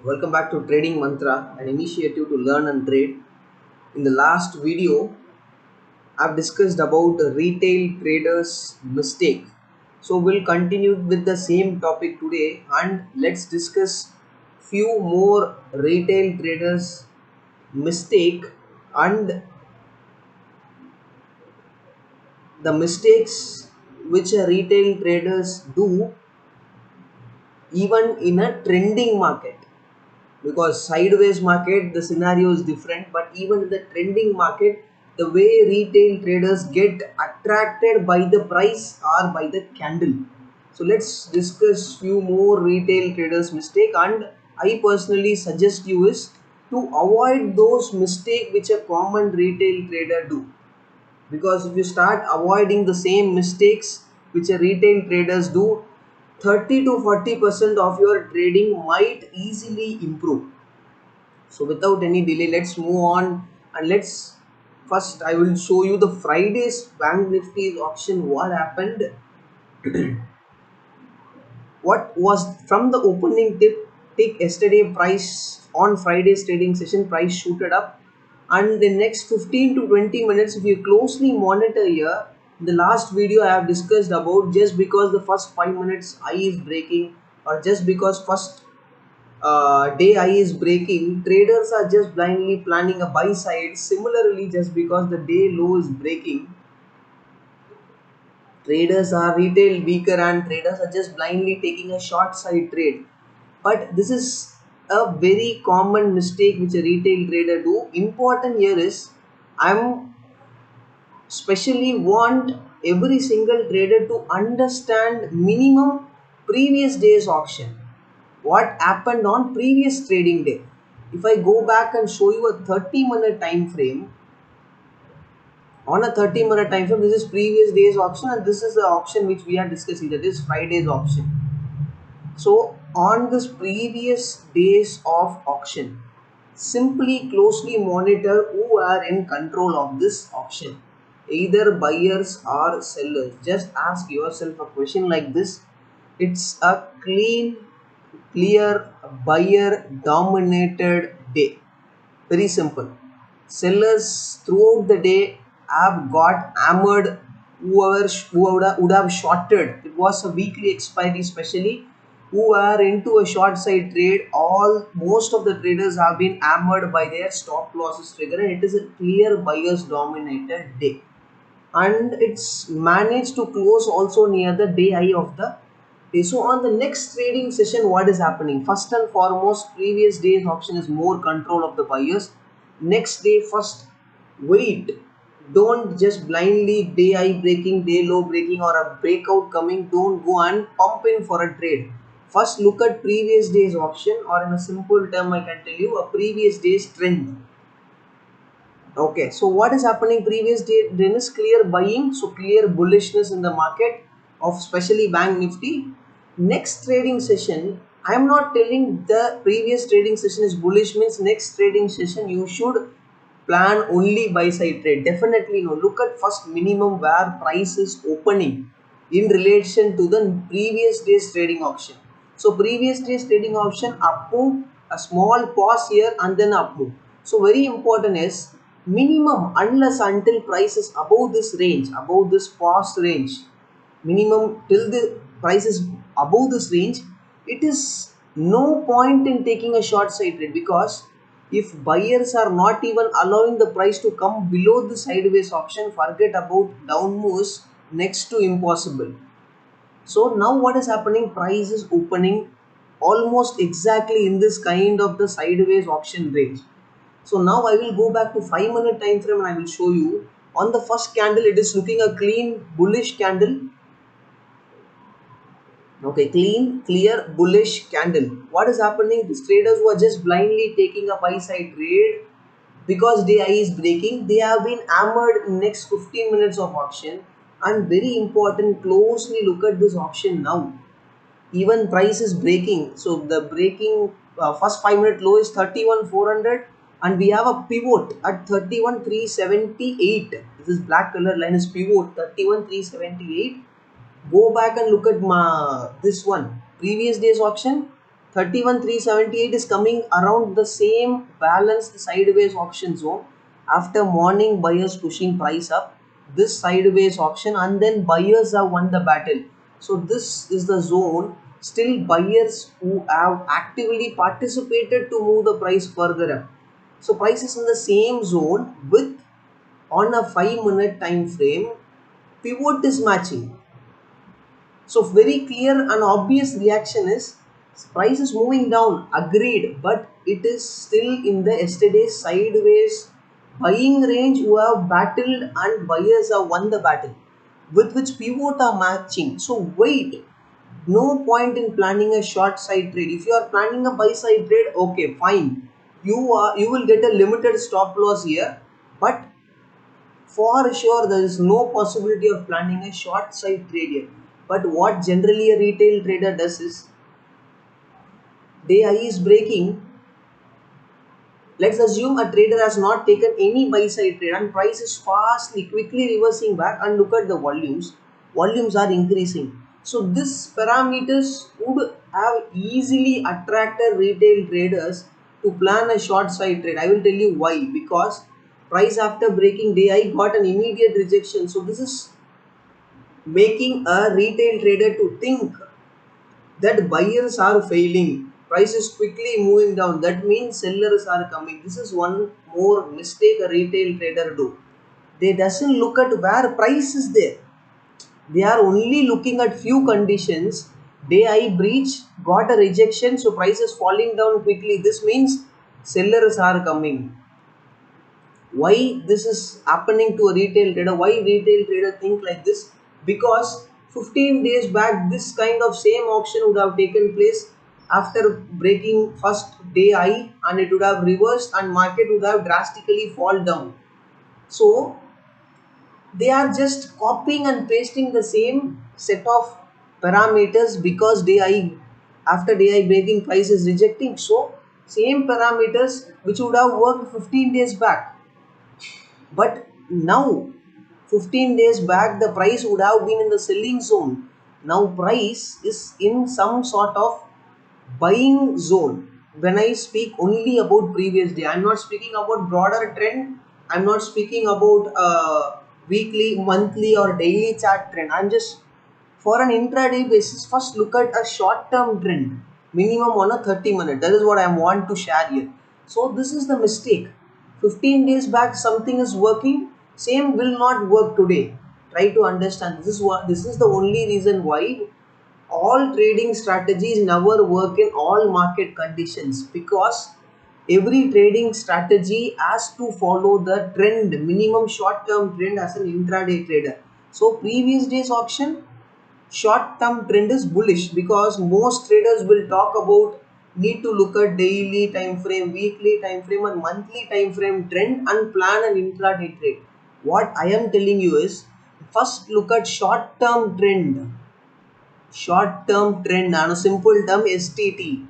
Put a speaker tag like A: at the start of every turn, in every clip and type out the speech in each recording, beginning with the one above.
A: Welcome back to Trading Mantra, an initiative to learn and trade. In the last video, I've discussed about the retail traders' mistake. So we'll continue with the same topic today and let's discuss few more retail traders' mistake and the mistakes which a retail traders do even in a trending market. Because sideways market the scenario is different, but even in the trending market the way retail traders get attracted by the price or by the candle. So let's discuss few more retail traders mistake, and I personally suggest you is to avoid those mistake which a common retail trader do. Because if you start avoiding the same mistakes which a retail traders do, 30 to 40% of your trading might easily improve. So without any delay, let's move on, and let's first I will show you the Friday's Bank Nifty's auction. What happened? What was from the opening tick yesterday? Price on Friday's trading session, price shooted up, and the next 15 to 20 minutes, if you closely monitor here, the last video I have discussed about, just because the first 5 minutes I is breaking, or just because first day high is breaking, traders are just blindly planning a buy side. Similarly, just because the day low is breaking, traders are retail weaker and traders are just blindly taking a short side trade. But this is a very common mistake which a retail trader do. Important here is I'm specially want every single trader to understand minimum previous day's auction, what happened on previous trading day. If I go back and show you a 30-minute time frame, on a 30-minute time frame, this is previous day's auction and this is the auction which we are discussing, that is Friday's auction. So on this previous days of auction, simply closely monitor who are in control of this auction, either buyers or sellers. Just ask yourself a question like this: it's a clear buyer dominated day. Very simple. Sellers throughout the day have got hammered. Whoever would have shorted, it was a weekly expiry, especially who are into a short side trade, all most of the traders have been hammered by their stop losses trigger, and it is a clear buyers dominated day, and it's managed to close also near the day high of the day. So on the next trading session, what is happening? First and foremost, previous day's auction is more control of the buyers. Next day, first wait. Don't just blindly day high breaking, day low breaking, or a breakout coming, don't go and pump in for a trade. First look at previous day's auction, or in a simple term I can tell you, a previous day's trend. Okay, so what is happening previous day? Then is clear buying, so clear bullishness in the market of especially Bank Nifty. Next trading session, I am not telling the previous trading session is bullish, means next trading session you should plan only buy side trade. Definitely no. Look at first minimum where price is opening in relation to the previous day's trading auction. So previous day's trading auction up move, a small pause here and then up move. So very important is minimum, unless until price is above this range, above this pause range, minimum till the price is above this range, it is no point in taking a short side trade, because if buyers are not even allowing the price to come below the sideways option, forget about down moves, next to impossible. So now what is happening? Price is opening almost exactly in this kind of the sideways option range. So now I will go back to 5-minute time frame and I will show you. On the first candle, it is looking a clean bullish candle. Okay, clean, clear, bullish candle. What is happening? These traders who are just blindly taking a buy side trade, because DI is breaking, they have been hammered in next 15 minutes of auction. And very important, closely look at this auction now. Even price is breaking, so the breaking first 5-minute low is 31,400, and we have a pivot at 31,378. This is black color line is pivot 31,378. Go back and look at this one, previous day's auction. 31,378 is coming around the same balanced sideways option zone after morning buyers pushing price up this sideways option, and then buyers have won the battle. So this is the zone still buyers who have actively participated to move the price further up. So price is in the same zone with on a 5-minute time frame pivot is matching. So very clear and obvious reaction is price is moving down, agreed, but it is still in the yesterday's sideways buying range who have battled and buyers have won the battle with which pivot are matching. So wait, no point in planning a short side trade. If you are planning a buy side trade, okay, fine. You will get a limited stop loss here, but for sure there is no possibility of planning a short side trade here. But what generally a retail trader does is day I is breaking. Let's assume a trader has not taken any buy side trade and price is fastly quickly reversing back, and look at the volumes are increasing. So this parameters would have easily attracted retail traders to plan a short side trade. I will tell you why. Because price after breaking day I got an immediate rejection, so this is making a retail trader to think that buyers are failing, price is quickly moving down, that means sellers are coming. This is one more mistake a retail trader do. They doesn't look at where price is there. They are only looking at few conditions. Day I breach, got a rejection, so price is falling down quickly, this means sellers are coming. Why this is happening to a retail trader? Why retail trader think like this? Because 15 days back this kind of same auction would have taken place after breaking first day high, and it would have reversed and market would have drastically fall down. So they are just copying and pasting the same set of parameters, because day I after day I breaking price is rejecting, so same parameters which would have worked 15 days back. But now 15 days back the price would have been in the selling zone. Now price is in some sort of buying zone. When I speak only about previous day, I'm not speaking about broader trend. I'm not speaking about weekly, monthly or daily chart trend. I'm just for an intraday basis. First look at a short term trend, minimum on a 30-minute. That is what I want to share here. So this is the mistake. 15 days back something is working, same will not work today. Try to understand. This is the only reason why all trading strategies never work in all market conditions, because every trading strategy has to follow the trend, minimum short term trend as an intraday trader. So previous days auction short term trend is bullish, because most traders will talk about need to look at daily time frame, weekly time frame and monthly time frame trend and plan an intraday trade. What I am telling you is first look at short term trend. Short term trend and a simple term STT.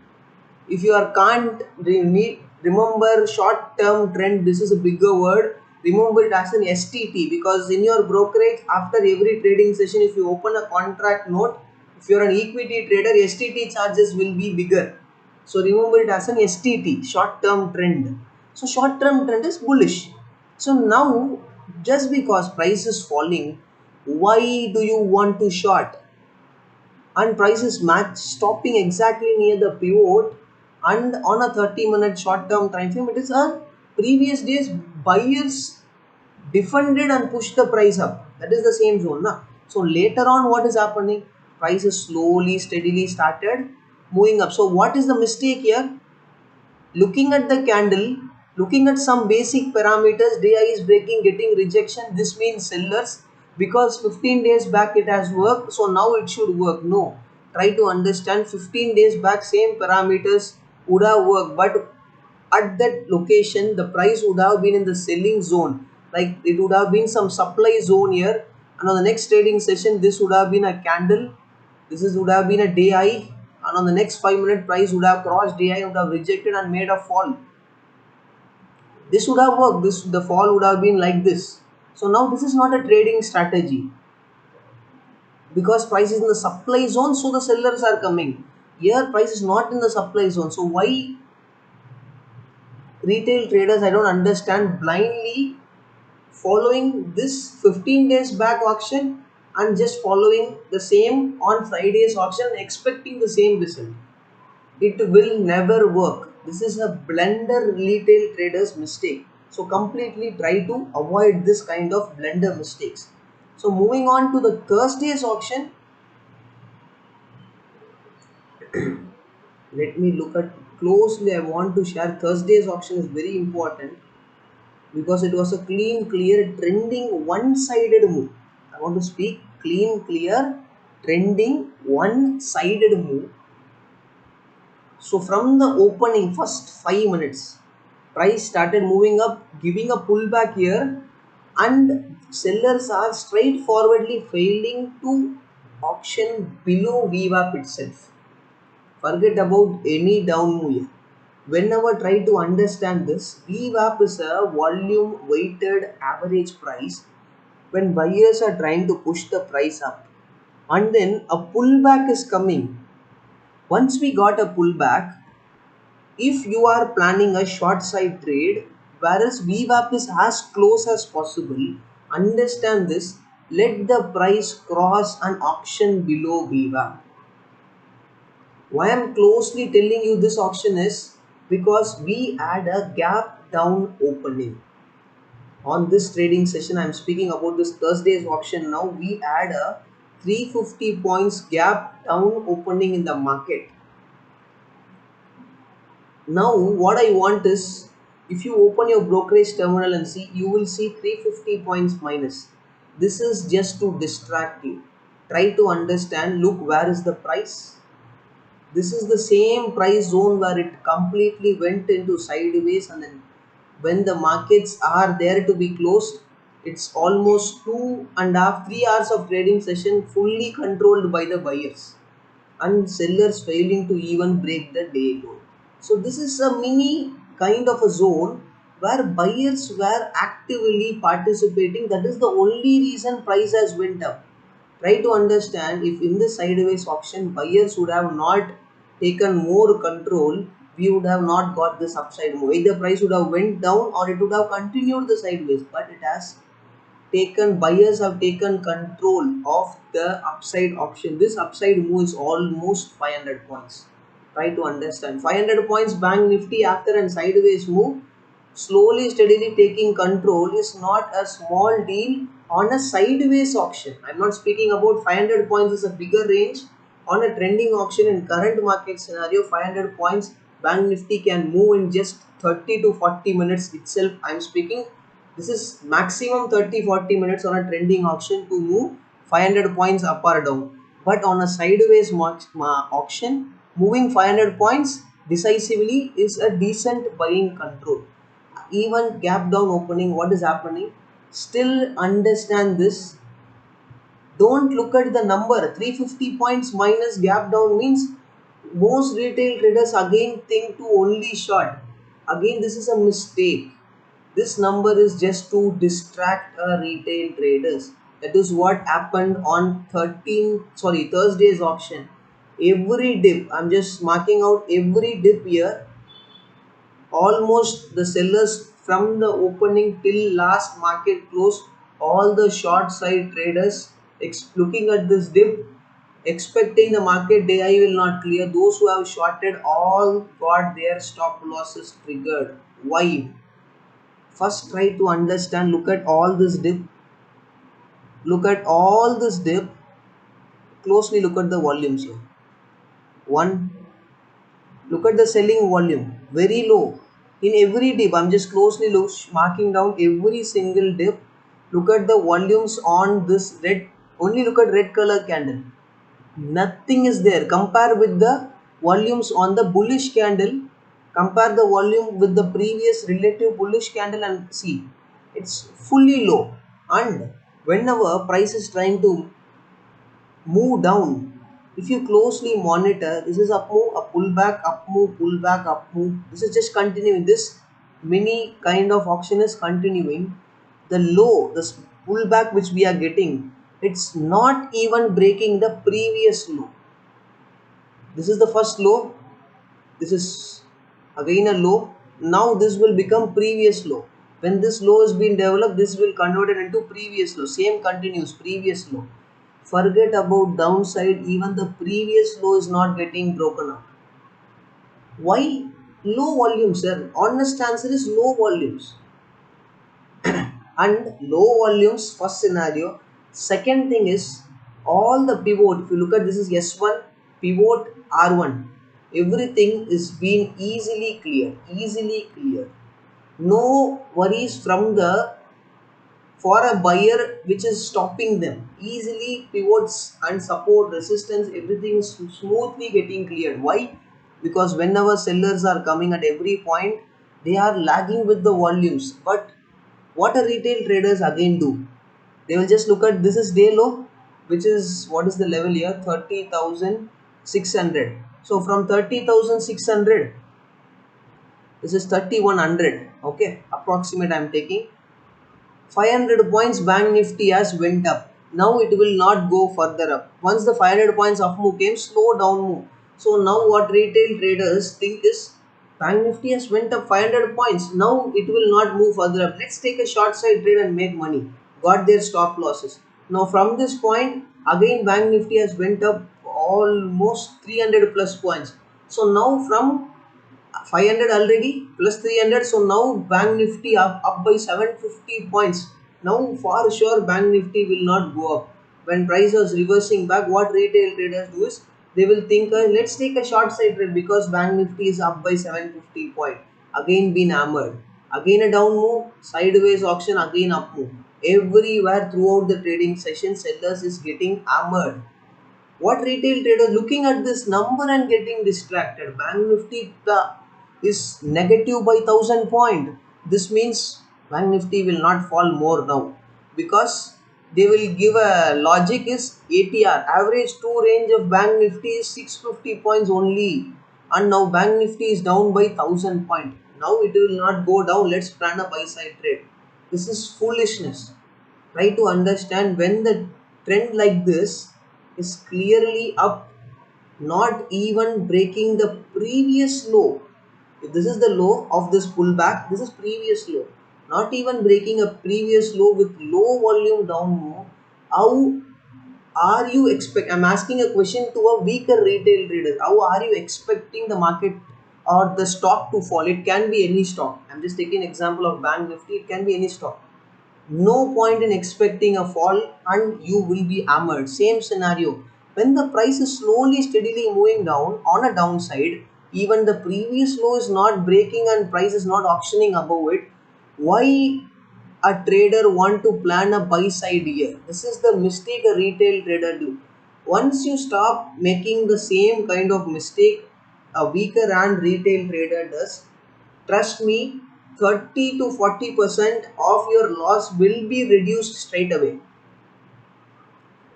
A: If you are can't remember short term trend, this is a bigger word. Remember it as an STT, because in your brokerage after every trading session if you open a contract note, if you are an equity trader, STT charges will be bigger. So remember it as an STT, short term trend. So short term trend is bullish. So now just because price is falling, why do you want to short? And prices match stopping exactly near the pivot, and on a 30-minute short term time frame it is a previous days buyers defended and pushed the price up, that is the same zone na? So later on what is happening, price is slowly steadily started moving up. So what is the mistake here? Looking at the candle, looking at some basic parameters, DI is breaking, getting rejection, this means sellers, because 15 days back it has worked, so now it should work. No, try to understand 15 days back same parameters would have worked, but at that location the price would have been in the selling zone, like it would have been some supply zone here, and on the next trading session this would have been a candle, would have been a day high, and on the next 5-minute price would have crossed day high, would have rejected and made a fall. This would have worked. The fall would have been like this. So now this is not a trading strategy, because price is in the supply zone, so the sellers are coming. Here price is not in the supply zone. So why retail traders, I don't understand, blindly following this 15 days back auction and just following the same on Friday's auction expecting the same result. It will never work. This is a blender retail traders mistake. So completely try to avoid this kind of blender mistakes. So moving on to the Thursday's auction, let me look at closely. I want to share Thursday's auction is very important because it was a clean, clear, trending, one-sided move. I want to speak clean, clear, trending, one-sided move. So from the opening, first 5 minutes, price started moving up, giving a pullback here, and sellers are straightforwardly failing to auction below VWAP itself. Forget about any down move here. Whenever try to understand this, VWAP is a volume weighted average price when buyers are trying to push the price up, and then a pullback is coming. Once we got a pullback, if you are planning a short side trade, whereas VWAP is as close as possible, understand this, let the price cross an auction below VWAP. Why I'm closely telling you this auction is because we had a gap down opening. On this trading session, I'm speaking about this Thursday's auction now. We had a 350 points gap down opening in the market. Now what I want is, if you open your brokerage terminal and see, you will see 350 points minus. This is just to distract you. Try to understand, look where is the price. This is the same price zone where it completely went into sideways, and then when the markets are there to be closed, it's almost 2.5 3 hours of trading session fully controlled by the buyers and sellers failing to even break the day low. So this is a mini kind of a zone where buyers were actively participating. That is the only reason price has went up. Try to understand, if in the sideways auction buyers would have not taken more control, we would have not got this upside move. Either price would have went down or it would have continued the sideways, but it has taken, buyers have taken control of the upside option. This upside move is almost 500 points. Try to understand, 500 points bank nifty after a sideways move, slowly steadily taking control is not a small deal on a sideways auction. I'm not speaking about 500 points is a bigger range. On a trending auction in current market scenario, 500 points bank nifty can move in just 30 to 40 minutes itself. I'm speaking, this is maximum 30-40 minutes on a trending auction to move 500 points up or down. But on a sideways auction, moving 500 points decisively is a decent buying control. Even gap down opening, what is happening? Still understand this. Don't look at the number. 350 points minus gap down means most retail traders again think to only short. Again, this is a mistake. This number is just to distract retail traders. That is what happened on Thursday's auction. Every dip, I'm just marking out every dip here. Almost the sellers from the opening till last market close, all the short side traders looking at this dip, expecting the market day I will not clear. Those who have shorted all got their stop losses triggered. Why? First try to understand, look at all this dip, look at all this dip, closely look at the volumes here. One, look at the selling volume, very low. In every dip, I'm just closely marking down every single dip. Look at the volumes on this red, only look at red color candle, nothing is there. Compare with the volumes on the bullish candle, compare the volume with the previous relative bullish candle and see, it's fully low. And whenever price is trying to move down, if you closely monitor, this is up move, a pullback, up move, pullback, up move. This is just continuing. This mini kind of auction is continuing. The low, this pullback which we are getting, it's not even breaking the previous low. This is the first low, this is again a low. Now this will become previous low. When this low has been developed, this will convert it into previous low. Same continues, previous low. Forget about downside, even the previous low is not getting broken up. Why? Low volumes, sir. Honest answer is low volumes. And low volumes, first scenario. Second thing is, all the pivot, if you look at this is S1, pivot R1, everything is being easily clear. No worries from the, for a buyer which is stopping them. Easily pivots and support, resistance, everything is smoothly getting cleared. Why? Because whenever sellers are coming at every point, they are lagging with the volumes. But what a retail traders again do, they will just look at, this is day low, which is, what is the level here, 30,600. so from 30,600, this is 3,100. Okay, approximate I'm taking. 500 points bank nifty has went up. Now it will not go further up. Once the 500 points up move came, slow down move. So now what retail traders think is, bank nifty has went up 500 points, now it will not move further up, let's take a short side trade and make money. Got their stop losses. Now from this point again bank nifty has went up almost 300 plus points. So now from 500 already plus 300, so now bank nifty up by 750 points. Now for sure bank nifty will not go up. When price was reversing back, what retail traders do is, they will think, let's take a short side trade because bank nifty is up by 750 point, again been hammered, again a down move, sideways auction, again up move. Everywhere throughout the trading session, sellers is getting hammered. What retail trader looking at this number and getting distracted? Bank Nifty is negative by 1,000 point. This means Bank Nifty will not fall more now, because they will give a logic is ATR, average two range of Bank Nifty is 650 points only, and now Bank Nifty is down by 1,000 point. Now it will not go down. Let's plan a buy side trade. This is foolishness. Try to understand, when the trend like this is clearly up, not even breaking the previous low. If this is the low of this pullback, this is previous low, not even breaking a previous low with low volume down move. How are you expect, I'm asking a question to a weaker retail trader, how are you expecting the market or the stock to fall? It can be any stock. I'm just taking an example of bank nifty, it can be any stock. No point in expecting a fall and you will be hammered. Same scenario, when the price is slowly steadily moving down on a downside, even the previous low is not breaking and price is not auctioning above it, why a trader want to plan a buy side here? This is the mistake a retail trader do. Once you stop making the same kind of mistake a weaker and retail trader does, trust me, 30 to 40% of your loss will be reduced straight away,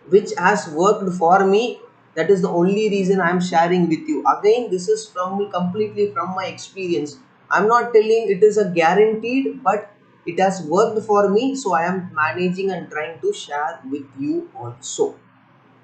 A: which has worked for me. That is the only reason I am sharing with you. Again, this is from completely from my experience. I'm not telling it is a guaranteed, but it has worked for me, so I am managing and trying to share with you also.